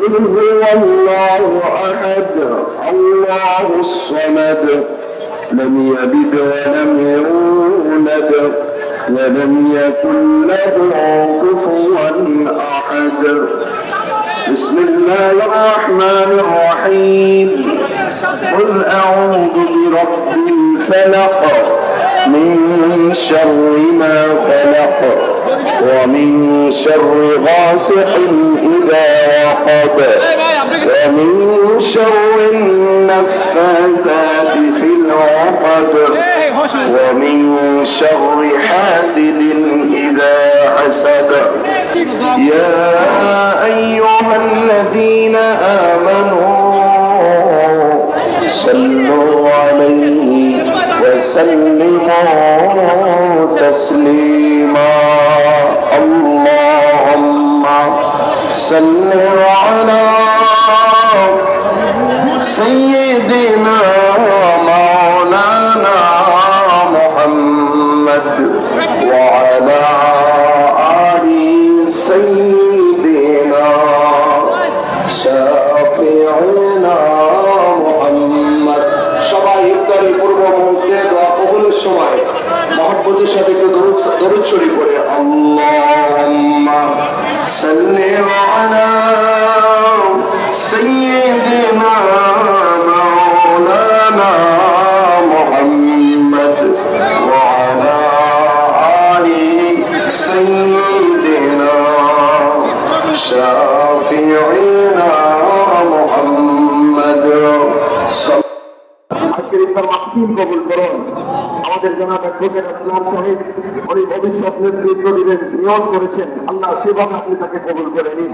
قل هو الله أحد الله الصمد لم يلد ولم يولد ولم يكن له كفوا أحد بسم الله الرحمن الرحيم قل أعوذ برب الفلق من شر ما خلق ومن شر غاسق إذا وقب ومن شر النفاثات في العقد ومن شر حاسد إذا حسد يا أيها الذين آمنوا صلوا عليه وسلموا تسليما اللهم صل على سيدنا مولانا محمد وعلى آل سيدنا شافعنا محمد সবাই ইফতারি পূর্ব মুহূর্তে দোয়া কবুলের সময় মহব্বতের সাথে দরুদ শরীফ পড়ে আল্লাহুম্মা সাল্লি আলা সাইয়্যিদিনা মাওলানা মুহাম্মদ ওয়া আলা আলি সাইয়্যিদিনা শাফিঈনা মুহাম্মদ আজকের ইফতার মাহফিল কবুল করুন। আমাদের জনাব অ্যাডভোকেট আসলাম সাহেব উনি ভবিষ্যৎ নেতৃত্ব দিবেন নিয়োগ করেছেন, আল্লাহ সেভাবে আপনি তাকে কবুল করে নিন।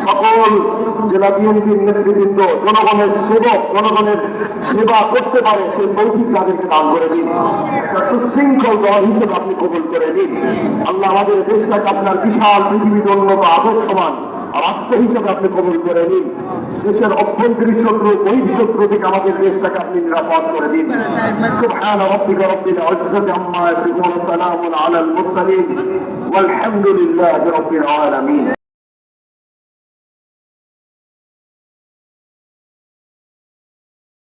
সকল জেলা বিএনপির নেতৃবৃন্দ জনগণের সেবক, জনগণের সেবা করতে পারে সেই তৌফিক তাদেরকে দান করে দিন। একটা সুশৃঙ্খল দল হিসেবে আপনি কবুল করে নিন। আল্লাহ আমাদের দেশটাকে আপনার বিশাল পৃথিবীর অন্যত আদর্শমান রাষ্ট্র হিসেবে আপনি কবুল করে নিন। দেশের অভ্যন্তরীণ শত্রু বহিঃশত্রু থেকে আমাদের দেশটাকে আপনি নিরাপদ করে দিন। সুবহান রাব্বিকা রাব্বিল ইজ্জাতি আম্মা ইয়াসিফুন ওয়া সালামুন আলাল মুরসালিন ওয়ালহামদুলিল্লাহি রাব্বিল আলামিন।